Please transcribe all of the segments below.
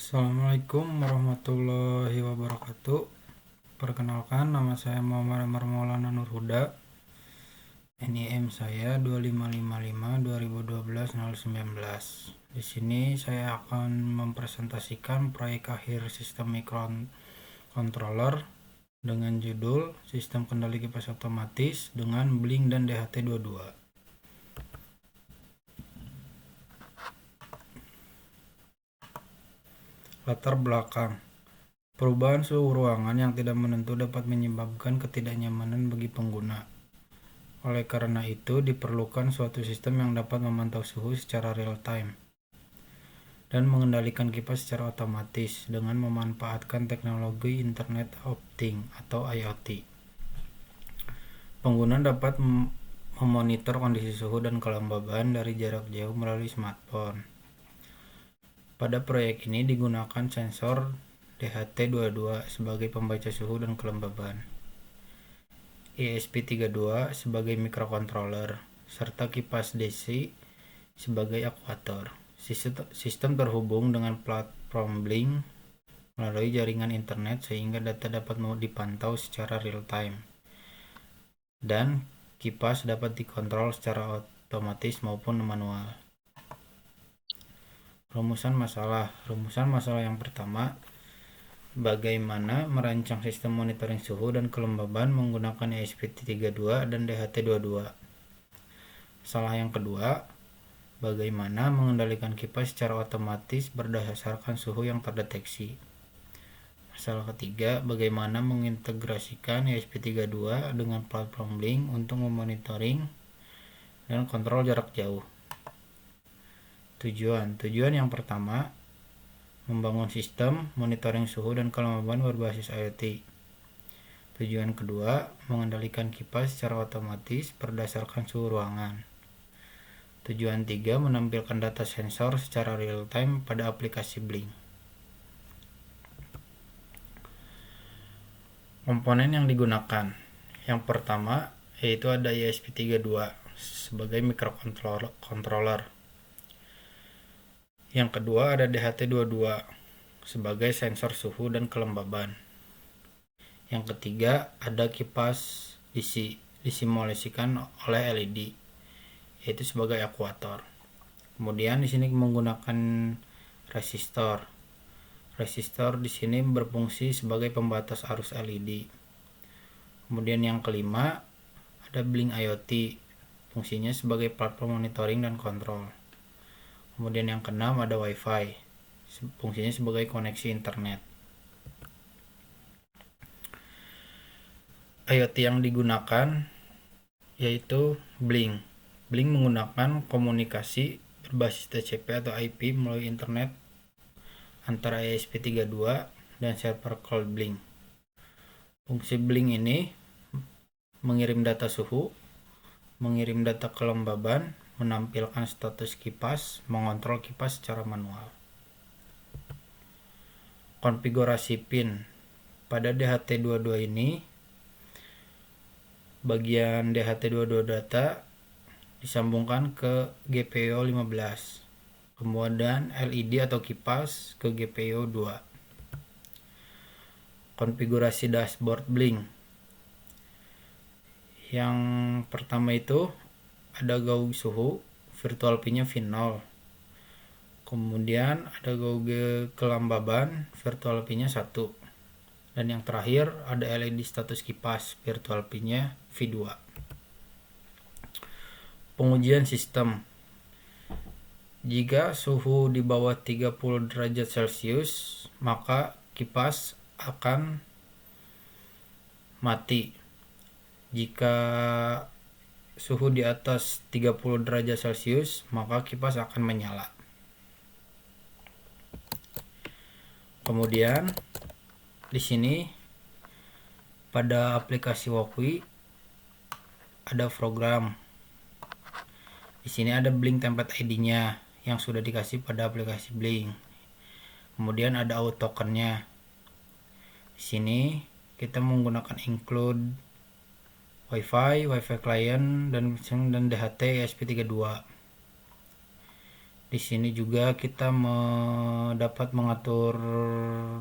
Assalamualaikum warahmatullahi wabarakatuh. Perkenalkan, nama saya Muhammad Amar Maulana Nur Huda. NIM saya 2555/2012-019. Di sini saya akan mempresentasikan proyek akhir sistem microcontroller dengan judul Sistem Kendali Kipas Otomatis dengan Blink dan DHT22. Latar belakang. Perubahan suhu ruangan yang tidak menentu dapat menyebabkan ketidaknyamanan bagi pengguna. Oleh karena itu, diperlukan suatu sistem yang dapat memantau suhu secara real time dan mengendalikan kipas secara otomatis dengan memanfaatkan teknologi Internet of Things atau IoT. Pengguna dapat memonitor kondisi suhu dan kelembaban dari jarak jauh melalui smartphone. Pada proyek ini digunakan sensor DHT22 sebagai pembaca suhu dan kelembaban, ESP32 sebagai mikrokontroler, serta kipas DC sebagai akuator. Sistem terhubung dengan platform Blink melalui jaringan internet sehingga data dapat dipantau secara real time dan kipas dapat dikontrol secara otomatis maupun manual. Rumusan masalah yang pertama, bagaimana merancang sistem monitoring suhu dan kelembaban menggunakan ESP32 dan DHT22. Masalah yang kedua, bagaimana mengendalikan kipas secara otomatis berdasarkan suhu yang terdeteksi. Masalah ketiga, bagaimana mengintegrasikan ESP32 dengan platform Blink untuk memonitoring dan kontrol jarak jauh. Tujuan yang pertama, membangun sistem monitoring suhu dan kelembaban berbasis IoT. Tujuan kedua, mengendalikan kipas secara otomatis berdasarkan suhu ruangan. Tujuan tiga, menampilkan data sensor secara real time pada aplikasi Blink. Komponen yang digunakan. Yang pertama, yaitu ada ESP32 sebagai mikrocontroller. Yang kedua ada DHT22 sebagai sensor suhu dan kelembaban. Yang ketiga ada kipas DC disimulasikan oleh LED, yaitu sebagai akuator. Kemudian di sini menggunakan resistor. Resistor di sini berfungsi sebagai pembatas arus LED. Kemudian yang kelima ada Blink IoT, fungsinya sebagai platform monitoring dan kontrol. Kemudian yang keenam ada Wi-Fi, fungsinya sebagai koneksi internet. IoT yang digunakan yaitu Blink. Blink menggunakan komunikasi berbasis TCP atau IP melalui internet antara ESP32 dan server cloud Blink. Fungsi Blink ini mengirim data suhu, mengirim data kelembaban, menampilkan status kipas, mengontrol kipas secara manual. Konfigurasi pin. Pada DHT22 ini, bagian DHT22 data disambungkan ke GPIO 15, kemudian LED atau kipas ke GPIO 2. Konfigurasi dashboard Blink. Yang pertama itu ada gauge suhu, virtual pinnya V0. Kemudian ada gauge kelembaban, virtual pinnya 1. Dan yang terakhir ada LED status kipas, virtual pinnya V2. Pengujian sistem. Jika suhu di bawah 30 derajat Celcius, maka kipas akan mati. Jika suhu di atas 30 derajat Celcius, maka kipas akan menyala. Kemudian di sini pada aplikasi Wokwi ada program. Di sini ada Blink template ID-nya yang sudah dikasih pada aplikasi Blink. Kemudian ada auto token-nya. Di sini kita menggunakan include Wi-Fi client dan DHT ESP32. Di sini juga kita dapat mengatur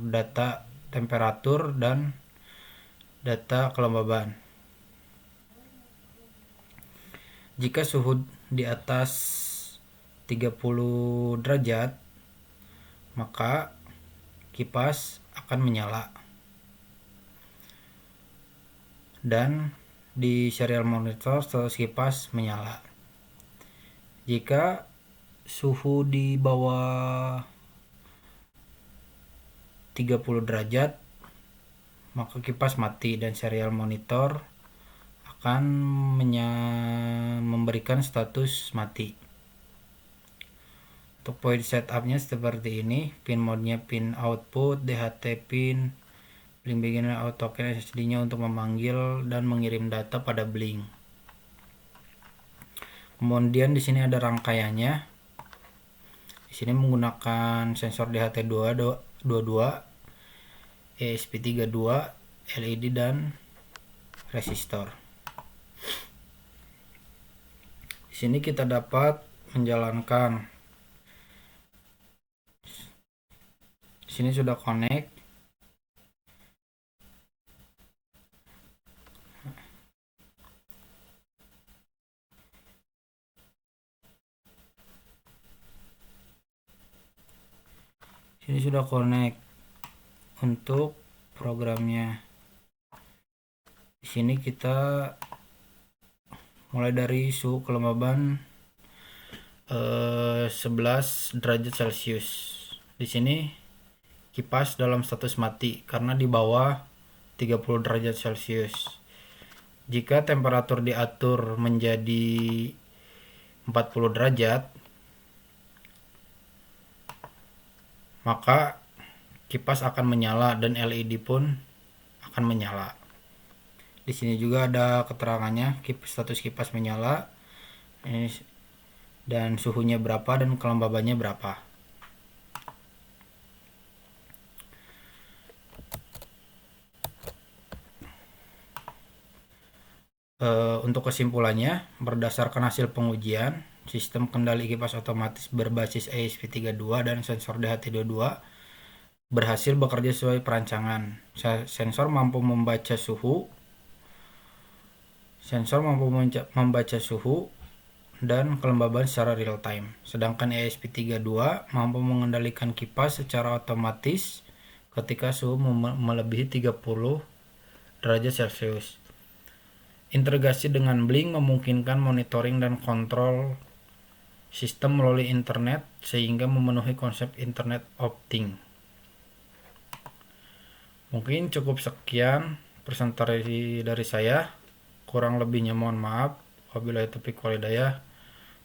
data temperatur dan data kelembaban. Jika suhu di atas 30 derajat, maka kipas akan menyala. Dan di serial monitor status kipas menyala. Jika suhu di bawah 30 derajat, maka kipas mati dan serial monitor akan memberikan status mati. Untuk point setupnya seperti ini. Pin mode-nya pin output, DHT pin, Blink Beginner Auto Token SSD-nya untuk memanggil dan mengirim data pada Blink. Kemudian di sini ada rangkaiannya. Di sini menggunakan sensor DHT22, ESP32, LED dan resistor. Di sini kita dapat menjalankan. Di sini sudah connect. Ini sudah connect untuk programnya. Di sini kita mulai dari suhu kelembaban 11 derajat Celcius. Di sini kipas dalam status mati karena di bawah 30 derajat Celcius. Jika temperatur diatur menjadi 40 derajat, maka kipas akan menyala dan LED pun akan menyala. Di sini juga ada keterangannya, status kipas menyala dan suhunya berapa dan kelembabannya berapa. Untuk kesimpulannya, berdasarkan hasil pengujian, sistem kendali kipas otomatis berbasis ESP32 dan sensor DHT22 berhasil bekerja sesuai perancangan. Sensor mampu membaca suhu dan kelembaban secara real time. Sedangkan ESP32 mampu mengendalikan kipas secara otomatis ketika suhu melebihi 30 derajat Celcius. Integrasi dengan Blink memungkinkan monitoring dan kontrol sistem melalui internet sehingga memenuhi konsep Internet of Things. Mungkin cukup sekian presentasi dari saya. Kurang lebihnya mohon maaf. Wabillahi taufiq wal hidayah.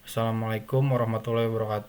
Assalamualaikum warahmatullahi wabarakatuh.